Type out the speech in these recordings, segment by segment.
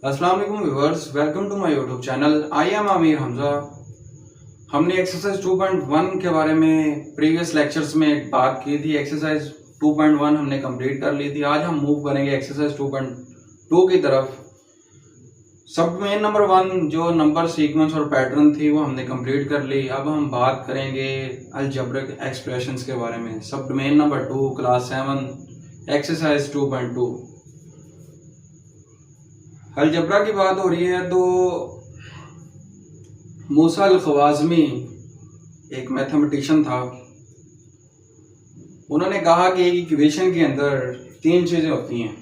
अस्सलाम वालेकुम viewers, welcome to my YouTube channel. I am Aamir Hamza. हमने एक्सरसाइज 2.1 के बारे में प्रीवियस लेक्चर्स में बात की थी। एक्सरसाइज 2.1 हमने कंप्लीट कर ली थी। आज हम मूव करेंगे एक्सरसाइज 2.2 की तरफ। सब डोमेन नंबर 1 जो नंबर सीक्वेंस और पैटर्न थी वो हमने कंप्लीट कर ली। अब हम बात करेंगे अलजेब्रिक एक्सप्रेशंस के बारे में। सब domain number 2 class 7 exercise 2.2। Algebra की बात हो रही है तो मूसा अल ख्वाज़मी एक मैथमेटिशियन था। उन्होंने कहा कि एक इक्वेशन के अंदर 3 चीजें होती हैं।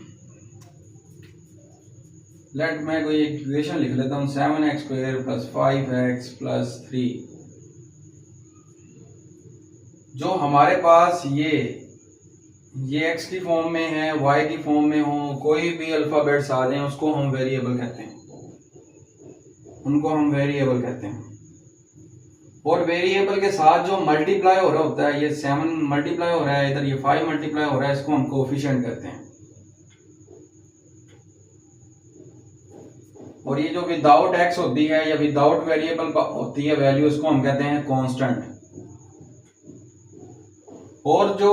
मैं कोई इक्वेशन लिख लेता हूँ, 7x² + 5x + 3। जो हमारे पास ये x की फॉर्म में है, y की फॉर्म में हो, कोई भी अल्फाबेट्स आ जाए उसको हम वेरिएबल कहते हैं, उनको हम वेरिएबल कहते हैं। और वेरिएबल के साथ जो मल्टीप्लाई हो रहा होता है, ये 7 मल्टीप्लाई हो रहा है, इधर ये 5 मल्टीप्लाई हो रहा है, इसको हम कोफिशिएंट कहते हैं। और ये जो विदाउट x होती है या विदाउट वेरिएबल होती है वैल्यू, उसको हम कहते हैं कांस्टेंट। और जो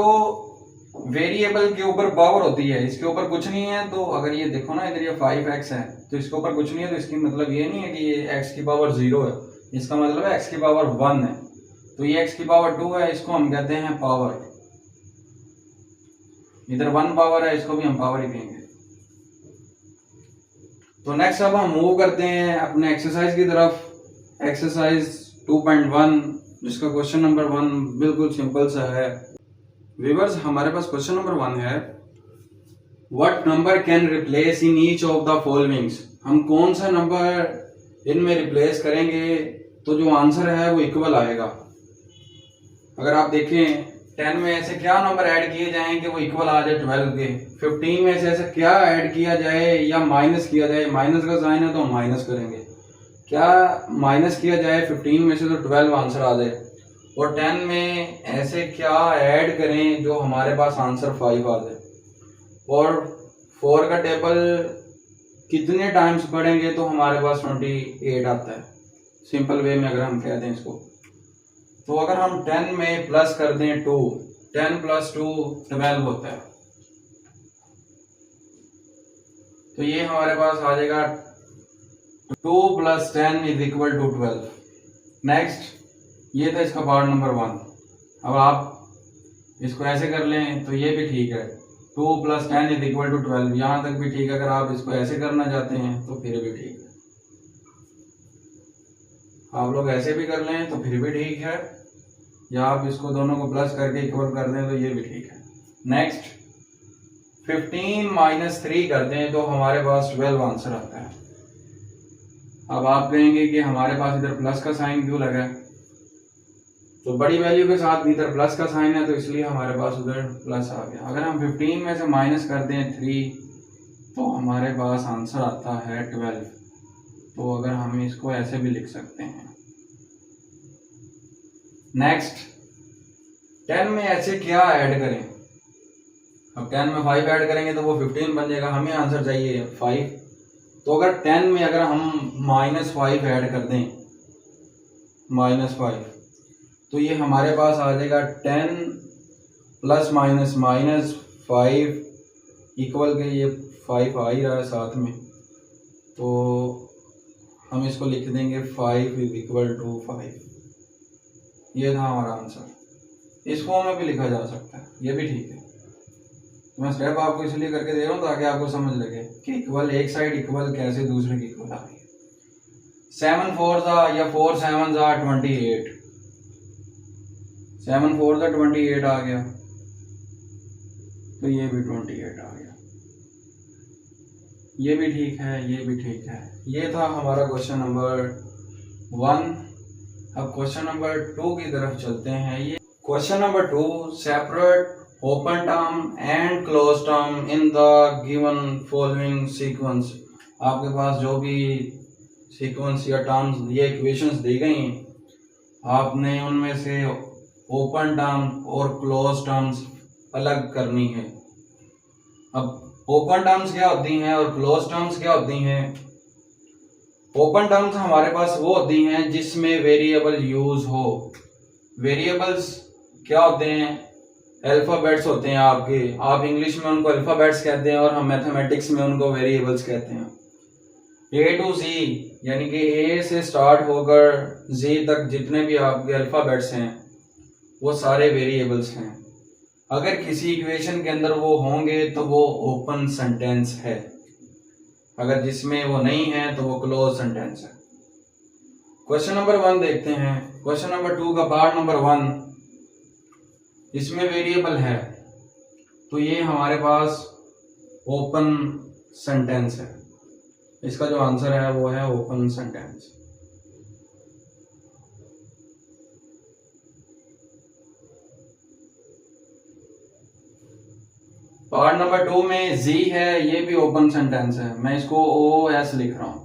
वेरिएबल के ऊपर पावर होती है, इसके ऊपर कुछ नहीं है, तो अगर ये देखो ना, इधर ये 5x है तो इसके ऊपर कुछ नहीं है, तो इसकी मतलब ये नहीं है कि ये x की पावर 0 है, इसका मतलब है x की पावर 1 है। तो ये x की पावर 2 है, इसको हम कहते हैं पावर। इधर 1 पावर है, इसको भी हम पावर ही कहेंगे। तो नेक्स्ट अब हम मूव करते हैं अपने एक्सरसाइज की तरफ। एक्सरसाइज 2.1 जिसका क्वेश्चन नंबर 1 बिल्कुल सिंपल सा है। व्यूअर्स, हमारे पास क्वेश्चन नंबर 1 है, what number can replace in each of the followings. हम कौन सा नंबर इनमें रिप्लेस करेंगे तो जो आंसर है वो इक्वल आएगा। अगर आप देखें 10 में ऐसे क्या नंबर ऐड किए जाएं कि वो इक्वल आ जाए 12 के। 15 में से ऐसे क्या ऐड किया जाए या माइनस किया जाए, माइनस का साइन है तो हम माइनस करेंगे, क्या माइनस किया जाए 15 में से तो 12 आंसर आ जाए। और 10 में ऐसे क्या ऐड करें जो हमारे पास आंसर 5 आ जाए। और 4 का टेबल कितने टाइम्स पढ़ेंगे तो हमारे पास 28 आता है। सिंपल वे में अगर हम कह दें इसको, तो अगर हम 10 में प्लस कर दें 2, 10 + 2 12 होता है, तो ये हमारे पास आ जाएगा 2 + 10 = 12। नेक्स्ट, ये था इसका पार्ट नंबर 1। अब आप इसको ऐसे कर लें तो ये भी ठीक है, 2 + 10 = 12, यहां तक भी ठीक है। अगर आप इसको ऐसे करना चाहते हैं तो फिर भी ठीक है, आप लोग ऐसे भी कर लें तो फिर भी ठीक है, या आप इसको दोनों को प्लस करके इक्वल कर दें तो ये भी ठीक है। नेक्स्ट, 15 - 3 करते हैं तो हमारे पास 12 आंसर आता है। अब आप कहेंगे कि हमारे पास इधर प्लस का साइन क्यों लगा है, तो बड़ी वैल्यू के साथ इधर प्लस का साइन है तो इसलिए हमारे पास उधर प्लस आ गया। अगर हम 15 में से माइनस कर दें 3 तो हमारे पास आंसर आता है 12। तो अगर हम इसको ऐसे भी लिख सकते हैं। नेक्स्ट, 10 में ऐसे क्या ऐड करें। अब 10 में 5 ऐड करेंगे तो वो 15 बन जाएगा, हमें आंसर चाहिए 5। तो अगर 10 में अगर हम -5 ऐड कर दें, -5, तो ये हमारे पास आ जाएगा 10 ± -5 इक्वल के ये 5 आ ही रहा है साथ में, तो हम इसको लिख देंगे 5 = 5। ये था हमारा आंसर। इस फॉर्म में भी लिखा जा सकता है, ये भी ठीक है। तो मैं स्टेप आपको इसलिए करके दे रहा हूँ ताकि आपको समझ लगे कि इक्वल एक साइड इक्वल कैसे दूसरे की इक्वल आ रही है। 7 4 या 4 7 28, 7 4 28 आ गया, तो ये भी 28 आ गया, ये भी ठीक है, ये भी ठीक है। ये था हमारा क्वेश्चन नंबर 1। अब क्वेश्चन नंबर 2 की तरफ चलते हैं। ये question number 2, separate open term and close term in the given following sequence. आपके पास जो भी सीक्वेंस या टर्म्स, ये इक्वेशंस दी गई हैं, आपने उनमें से ओपन टर्म और क्लोज टर्म्स अलग करनी है। अब ओपन टर्म्स क्या होती हैं और क्लोज टर्म्स क्या होती हैं, ओपन टर्म्स हमारे पास वो होती हैं जिसमें वेरिएबल यूज हो। वेरिएबल्स क्या होते हैं? अल्फाबेट्स होते हैं आपके, आप इंग्लिश में उनको अल्फाबेट्स कहते हैं और हम मैथमेटिक्स में उनको वेरिएबल्स कहते हैं। ए टू जी यानी कि ए से स्टार्ट होकर जी तक जितने भी आपके अल्फाबेट्स हैं वो सारे वेरिएबल्स हैं। अगर किसी इक्वेशन के अंदर वो होंगे तो वो ओपन सेंटेंस है, अगर जिसमें वो नहीं है तो वो क्लोज सेंटेंस है। क्वेश्चन नंबर 1 देखते हैं। क्वेश्चन नंबर 2 का पार्ट नंबर 1, इसमें वेरिएबल है तो ये हमारे पास ओपन सेंटेंस है। इसका जो आंसर है वो है ओपन सेंटेंस। पार्ट नंबर 2 में जी है, ये भी ओपन सेंटेंस है, मैं इसको ओ एस लिख रहा हूं।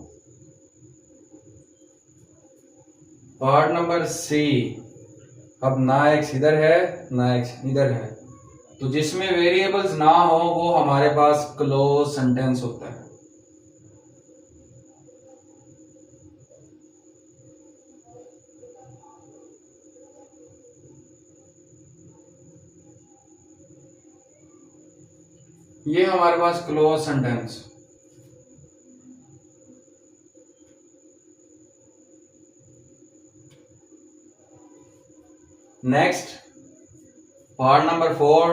पार्ट नंबर सी, अब ना एक्स इधर है ना एक्स इधर है, तो जिसमें वेरिएबल्स ना हो वो हमारे पास क्लोज सेंटेंस होता है। ये हमारे पास close sentence. Next part number 4,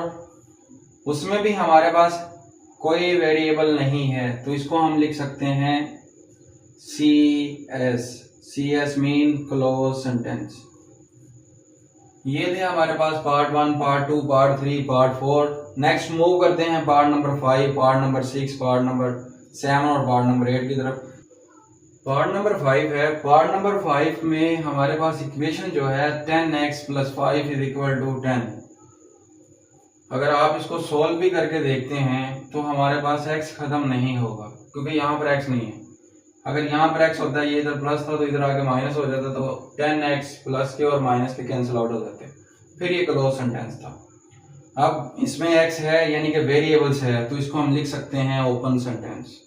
उसमें भी हमारे पास कोई वेरिएबल नहीं है तो इसको हम लिख सकते हैं C S. C S mean close sentence. ये थे हमारे पास part 1, part 2, part 3, part 4। Next move करते हैं part number 5, part number 6, part number 7 और पार्ट नंबर 8 की तरफ। पार्ट नंबर 5 है। पार्ट नंबर 5 में हमारे पास इक्वेशन जो है 10x + 5 = 10। अगर आप इसको सोल्व भी करके देखते हैं तो हमारे पास x खत्म नहीं होगा क्योंकि यहाँ पर x नहीं है। अगर यहाँ पर x होता है, ये इधर प्लस था तो इधर आके माइनस हो जाता, तो 10x प्लस के और माइनस के कैंसिल आउट हो जाते, फिर ये क्लोज सेंटेंस था। अब इसमें x है यानी कि वेरिएबल्स है तो इसको हम लिख सकते हैं open sentence.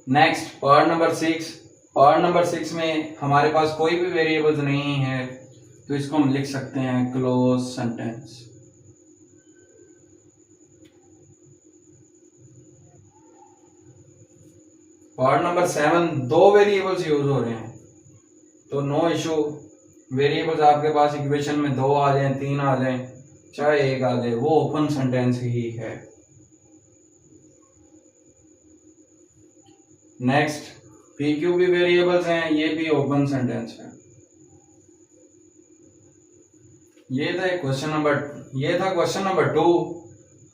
Next part number 6। Part number 6 में हमारे पास कोई भी वेरिएबल्स नहीं है तो इसको हम लिख सकते हैं clause sentence. Part number 7, 2 variables use हो रहे हैं तो नो इशू। वेरिएबल्स आपके पास इक्वेशन में 2 आ जाए, 3 आ जाए, चाहे 1 आ जाए, वो ओपन सेंटेंस ही है। नेक्स्ट पी क्यू भी वेरिएबल्स हैं, ये भी ओपन सेंटेंस है। ये था क्वेश्चन नंबर 2।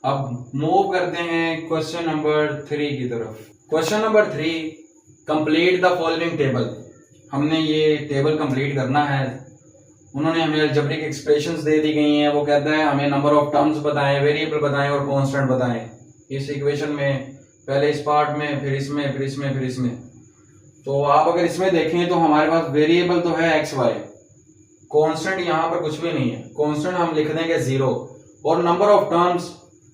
अब मूव करते हैं क्वेश्चन नंबर 3 की तरफ। Question number 3, complete the following table. हमने ये टेबल कंप्लीट करना है। उन्होंने हमें अलजेब्रिक एक्सप्रेशंस दे दी गई हैं। वो कहता है हमें नंबर ऑफ टर्म्स बताएं, वेरिएबल बताएं और कांस्टेंट बताएं इस इक्वेशन में, पहले इस पार्ट में, फिर इसमें, फिर इसमें, फिर इसमें। तो आप अगर इसमें देखें तो हमारे पास वेरिएबल तो है एक्स वाई, कांस्टेंट यहाँ पर कुछ भी नहीं है। कांस्टेंट हम लिख देंगे 0 और नंबर ऑफ टर्म्स,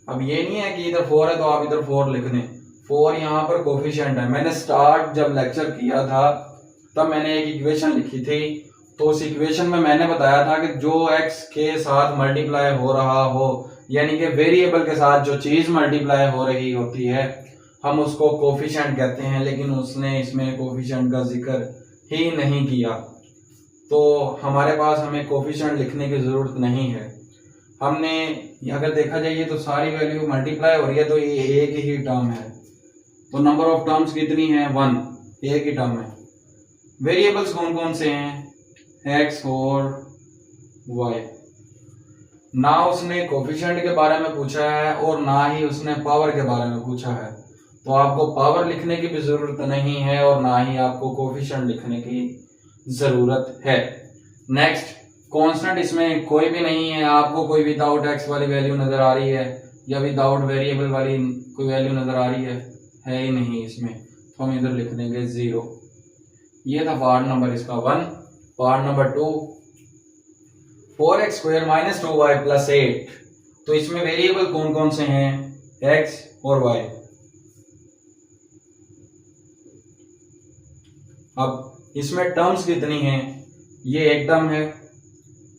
अब ये नहीं है कि इधर 4 है तो आप इधर 4 लिख दें। 4 यहाँ पर कोफिशिएंट है। मैंने स्टार्ट जब लेक्चर किया था तब मैंने एक इक्वेशन लिखी थी, तो उस इक्वेशन में मैंने बताया था कि जो x के साथ मल्टीप्लाई हो रहा हो, यानी कि वेरिएबल के साथ जो चीज मल्टीप्लाई हो रही होती है हम उसको कोफिशिएंट कहते हैं, लेकिन उसने इसमें कोफिशिएंट का जिक्र ही नहीं किया। तो हमारे पास हमें कोफिशिएंट लिखने की जरूरत नहीं है। हमने अगर देखा जाए तो सारी वैल्यू मल्टीप्लाई हो रही है तो ये एक ही टर्म है, तो नंबर ऑफ टर्म्स कितनी है 1, एक ही टर्म है। वेरिएबल्स कौन कौन से हैं? x और y। ना उसने कोफिशिएंट के बारे में पूछा है और ना ही उसने पावर के बारे में पूछा है, तो आपको पावर लिखने की भी जरूरत नहीं है और ना ही आपको कोफिशिएंट लिखने की जरूरत है। नेक्स्ट कांस्टेंट इसमें कोई भी नहीं है। आपको कोई विदाउट x वाली वैल्यू नजर आ रही है या विदाउट वेरिएबल वाली कोई वैल्यू नजर आ रही है ही नहीं इसमें, तो हम इधर लिख देंगे 0। ये था पार्ट नंबर इसका 1। Part number 2, 4x² - 2y + 8। तो इसमें वेरिएबल कौन कौन से हैं? x और y। अब इसमें टर्म्स कितनी हैं? ये एक टर्म है,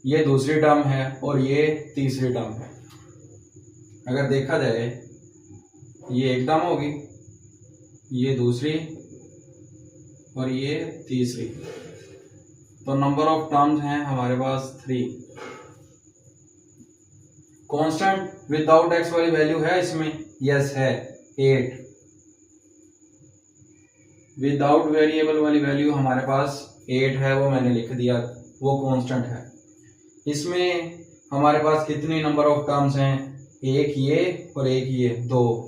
ये दूसरी टर्म है और ये तीसरी टर्म है। अगर देखा जाए ये एक टर्म होगी, ये दूसरी और ये तीसरी, तो नंबर ऑफ टर्म्स हैं हमारे पास 3। कांस्टेंट विदाउट एक्स वाली वैल्यू है इसमें? यस है, 8। विदाउट वेरिएबल वाली वैल्यू हमारे पास 8 है, वो मैंने लिख दिया, वो कांस्टेंट है। इसमें हमारे पास कितनी नंबर ऑफ टर्म्स हैं? एक ये और एक ये, 2।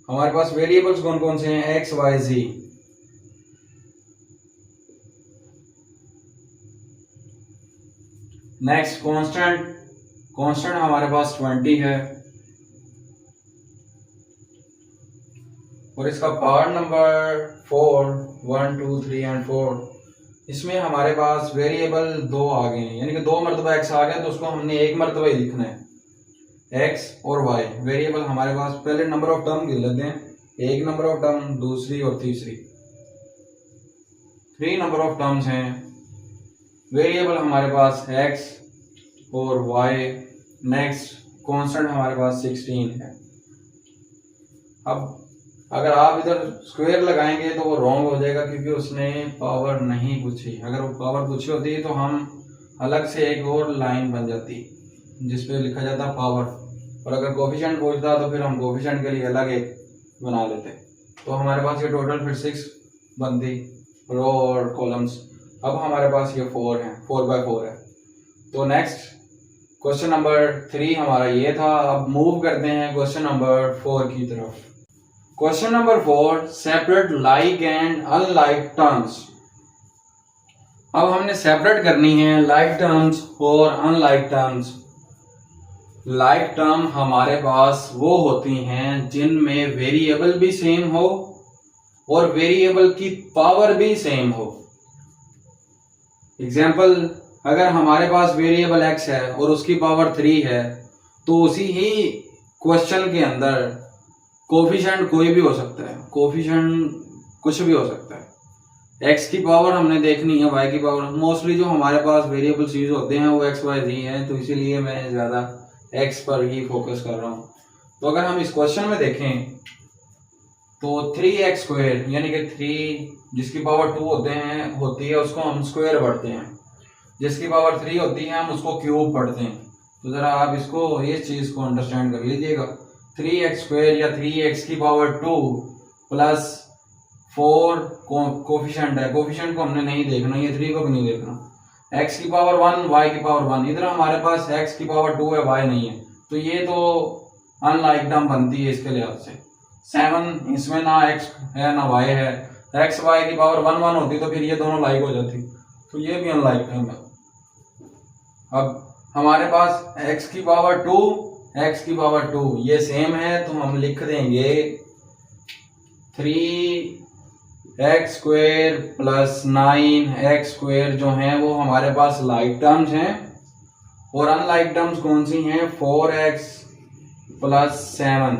हमारे पास वेरिएबल्स कौन कौन से हैं? एक्स वाई जी। नेक्स्ट कांस्टेंट हमारे पास 20 है और इसका पार्ट नंबर 4, 1 2 3 एंड 4। इसमें हमारे पास वेरिएबल 2 आ गए हैं, यानी कि 2 मरतबा एक्स आ गया, तो उसको हमने एक मरतबा ही लिखना है, एक्स और वाई। वेरिएबल हमारे पास पहले नंबर ऑफ टर्म गिन लेते हैं, एक नंबर ऑफ टर्म, दूसरी और तीसरी, 3 नंबर ऑफ टर्म्स हैं। वेरिएबल हमारे पास एक्स और वाई। नेक्स्ट कांस्टेंट हमारे पास 16 है। अब अगर आप इधर स्क्वायर लगाएंगे तो वो रॉन्ग हो जाएगा, क्योंकि उसने पावर नहीं पूछी। अगर वो पावर पूछी होती तो हम अलग से एक और लाइन बन जाती जिसपे लिखा जाता पावर, और अगर कोफिशिएंट पूछता तो फिर हम कोफिशिएंट के लिए अलग एक बना लेते। तो हमारे पास ये टोटल फिर 6 बनती रो और कॉलम्स। अब हमारे पास ये 4 है, 4x4 है। तो नेक्स्ट क्वेश्चन नंबर 3 हमारा ये था। अब मूव करते हैं क्वेश्चन नंबर 4 की तरफ। Question number 4, separate like and unlike terms. अब हमने सेपरेट करनी है लाइक टर्म्स और अनलाइक टर्म्स। लाइक टर्म हमारे पास वो होती हैं जिनमें वेरिएबल भी सेम हो और वेरिएबल की पावर भी सेम हो। एग्जाम्पल, अगर हमारे पास वेरिएबल x है और उसकी पावर 3 है, तो उसी ही क्वेश्चन के अंदर कोफिशिएंट कोई भी हो सकता है, कोफिशिएंट कुछ भी हो सकता है। x की पावर हमने देखनी है, y की पावर। मोस्टली जो हमारे पास वेरिएबल्स यूज होते हैं वो x y z हैं, तो इसीलिए मैं ज्यादा x पर ही फोकस कर रहा हूँ। तो अगर हम इस क्वेश्चन में देखें तो 3x² यानी कि 3 जिसकी पावर 2 होती है उसको हम स्क्वायर पढ़ते हैं, जिसकी पावर 3 होती है हम उसको क्यूब पढ़ते हैं। तो जरा आप इसको इस चीज को अंडरस्टैंड कर लीजिएगा। 3x² या 3x की पावर 2 प्लस 4 कोफिशिएंट है, कोफिशिएंट को हमने नहीं देखना, ये 3 को भी नहीं देखना। x की पावर 1, y की पावर 1, इधर हमारे पास x की पावर 2 है, y नहीं है, तो ये तो अनलाइक टर्म बनती है इसके लिहाज से। 7 इसमें ना x है ना y है, x y की पावर 1 1 होती तो फिर ये दोनों लाइक हो जाती, तो ये भी अनलाइक टर्म है। अब हमारे पास x की पावर 2, x की पावर 2 ये सेम है, तो हम लिख देंगे 3x² प्लस 9x² जो हैं वो हमारे पास लाइक टर्म्स हैं, और अनलाइक टर्म्स कौन सी हैं? 4x plus 7।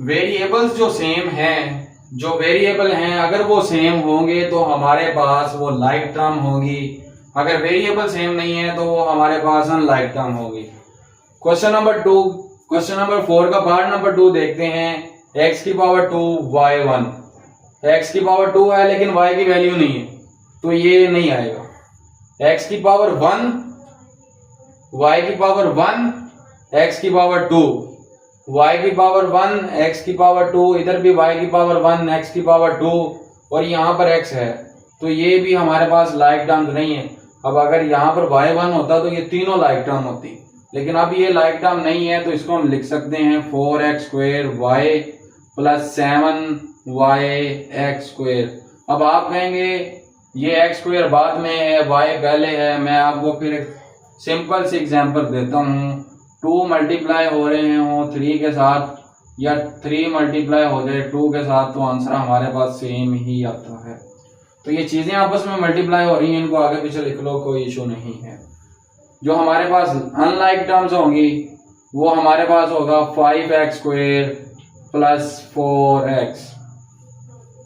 वेरिएबल्स जो सेम हैं, जो वेरिएबल हैं अगर वो सेम होंगे तो हमारे पास वो लाइक टर्म होगी, अगर वेरिएबल सेम नहीं है तो वो हमारे पास अनलाइक टर्म होगी। क्वेश्चन नंबर 2, क्वेश्चन नंबर 4 का पार्ट नंबर 2 देखते हैं। x की पावर 2 y 1, x की पावर 2 है लेकिन y की वैल्यू नहीं है, तो ये नहीं आएगा। x की पावर 1, y की पावर 1, x की पावर 2, y की पावर 1, x की पावर 2, इधर भी y की पावर 1, x की पावर 2, और यहाँ पर x है, तो ये भी हमारे पास लाइक टर्म नहीं है। अब अगर यहाँ पर y1 होता तो ये तीनों लाइक टर्म होती, लेकिन अब ये लाइक टर्म नहीं है, तो इसको हम लिख सकते हैं 4x² y प्लस 7yx²। अब आप कहेंगे ये x² बाद में है, y पहले है। मैं आपको फिर एक सिंपल सी एग्जांपल देता हूँ। 2 मल्टीप्लाई हो रहे हो 3 के साथ, या 3 मल्टीप्लाई हो जाए 2 के साथ, तो आंसर हमारे पास सेम ही आता है। तो ये चीजें आपस में मल्टीप्लाई हो रही हैं, इनको आगे पीछे लिख लो, कोई इशू नहीं है। जो हमारे पास अनलाइक टर्म्स होंगी वो हमारे पास होगा 5x² plus 4x।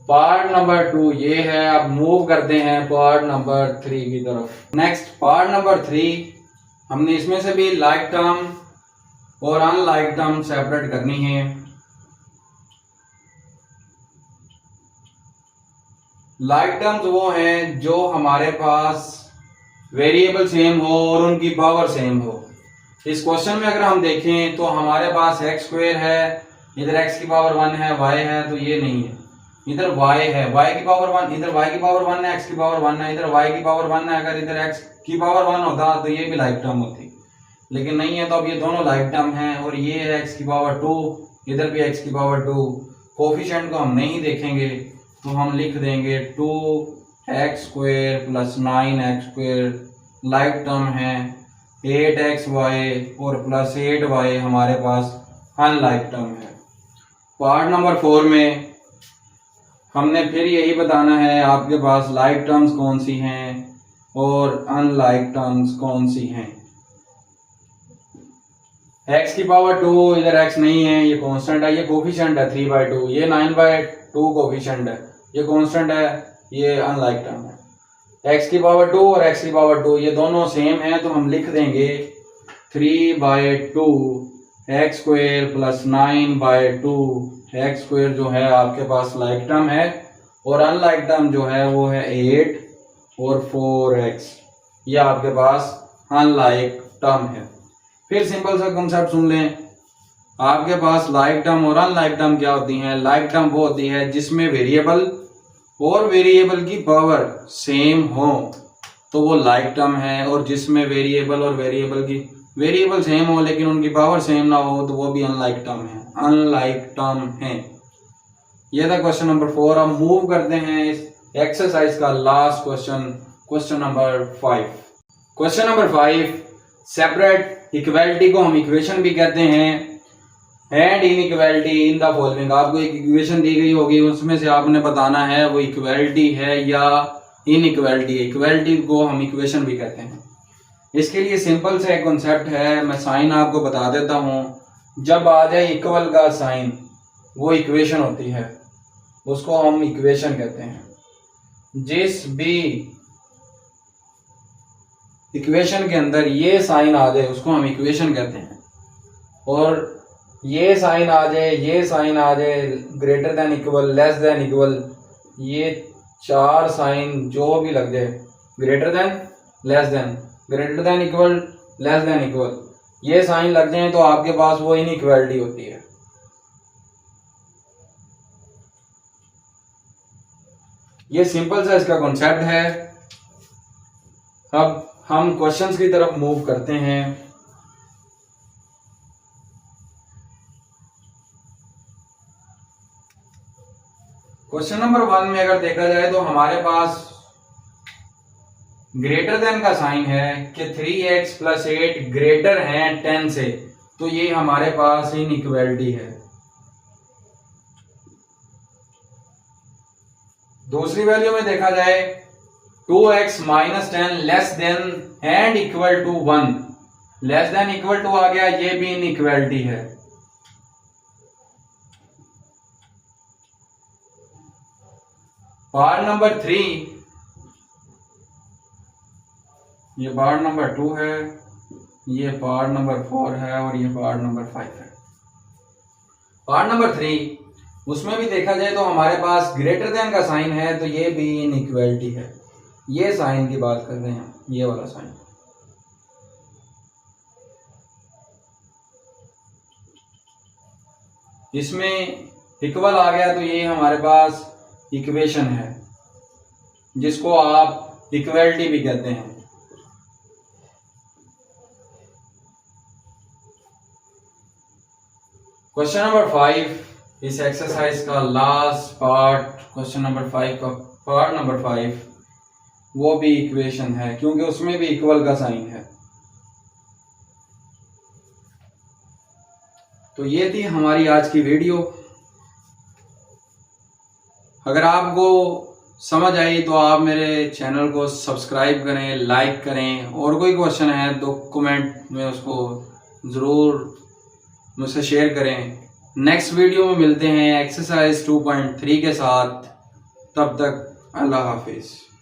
Part number 2 ये है। अब मूव करते हैं पार्ट नंबर 3 की तरफ। नेक्स्ट पार्ट नंबर 3, हमने इसमें से भी लाइक टर्म और अनलाइक टर्म सेपरेट करनी है। लाइक टर्म्स वो हैं जो हमारे पास वेरिएबल सेम हो और उनकी पावर सेम हो। इस क्वेश्चन में अगर हम देखें तो हमारे पास एक्स स्क्वायर है, इधर एक्स की पावर 1 है, वाई है, तो ये नहीं है। इधर y है, y की पावर 1, इधर y की पावर 1 है, x की पावर 1 है, इधर y की पावर 1 है। अगर इधर x की पावर 1 होता तो ये भी लाइक टर्म होती, लेकिन नहीं है। तो अब ये दोनों लाइक टर्म हैं और ये है x की पावर 2, इधर भी x की पावर 2। कोफिशिएंट को हम नहीं देखेंगे तो हम लिख देंगे 2x square plus 9x square like term है। 8xy और प्लस 8y हमारे पास अनलाइक टर्म है। पार्ट नंबर 4 में हमने फिर यही बताना है आपके पास लाइक टर्म्स कौन सी हैं और अनलाइक टर्म्स कौन सी हैं। x की पावर 2, इधर x नहीं है, ये कांस्टेंट है, ये कोफिशिएंट है 3/2, ये 9/2 कोफिशिएंट है, ये कांस्टेंट है, ये अनलाइक टर्म है। x की पावर 2 और x की पावर 2 ये दोनों सेम हैं, तो हम लिख देंगे 3/2 x square plus 9/2 x square जो है आपके पास लाइक टर्म है और अनलाइक टर्म जो है वो है 8 और 4x, ये आपके पास अनलाइक टर्म है। फिर सिंपल सा कंसेप्ट सुन लें। आपके पास लाइक टर्म और अनलाइक टर्म क्या होती हैं? लाइक टर्म वो होती है जिसमें वेरिएबल और वेरिएबल की पावर सेम हो तो वो लाइक टर्म है, और जिसमें वेरिएबल और वेरिएबल सेम हो लेकिन उनकी पावर सेम ना हो तो वो भी अनलाइक टर्म है, अनलाइक टर्म है। ये था क्वेश्चन नंबर 4। हम मूव करते हैं इस एक्सरसाइज का last question, question number 5। Question number 5, separate equality को हम इक्वेशन भी कहते हैं and inequality in the following. आपको एक इक्वेशन दी गई होगी, उसमें से आपने बताना है वो इक्वालिटी है या इनइक्वालिटी। इक्वालिटी को हम इक्वेशन भी कहते हैं। इसके लिए सिंपल सा एक कॉन्सेप्ट है, मैं साइन आपको बता देता हूं। जब आ जाए इक्वल का साइन वो इक्वेशन होती है, उसको हम इक्वेशन कहते हैं। जिस भी इक्वेशन के अंदर ये साइन आ जाए उसको हम इक्वेशन कहते हैं, और ये साइन आ जाए, ये साइन आ जाए, greater than equal, less than equal, ये 4 साइन जो भी लग जाए, greater than, less than, greater than equal, less than equal, ये साइन लग जाए तो आपके पास वो इनइक्वालिटी होती है। ये सिंपल सा इसका कॉन्सेप्ट है। अब हम क्वेश्चंस की तरफ मूव करते हैं। क्वेश्चन नंबर 1 में अगर देखा जाए तो हमारे पास ग्रेटर देन का साइन है कि 3x प्लस 8 ग्रेटर है 10 से, तो ये हमारे पास इनइक्वालिटी है। दूसरी वैल्यू में देखा जाए 2x minus 10 less than and equal to 1, less than equal to आ गया, ये भी इनइक्वालिटी है। पार्ट नंबर 3, ये पार्ट नंबर 2 है, ये पार्ट नंबर 4 है और ये पार्ट नंबर 5 है। पार्ट नंबर 3 उसमें भी देखा जाए तो हमारे पास ग्रेटर देन का साइन है, तो ये भी इनइक्वालिटी है। ये साइन की बात कर रहे हैं, ये वाला साइन। इसमें इक्वल आ गया तो ये हमारे पास इक्वेशन है जिसको आप इक्वालिटी भी कहते हैं। क्वेश्चन नंबर 5 इस एक्सरसाइज का लास्ट पार्ट, क्वेश्चन नंबर 5 का पार्ट नंबर 5 वो भी इक्वेशन है क्योंकि उसमें भी इक्वल का साइन है। तो ये थी हमारी आज की वीडियो। अगर आपको समझ आई तो आप मेरे चैनल को सब्सक्राइब करें, लाइक करें, और कोई क्वेश्चन है तो कमेंट में उसको ज़रूर मुझसे शेयर करें। नेक्स्ट वीडियो में मिलते हैं एक्सरसाइज 2.3 के साथ। तब तक अल्लाह हाफिज़।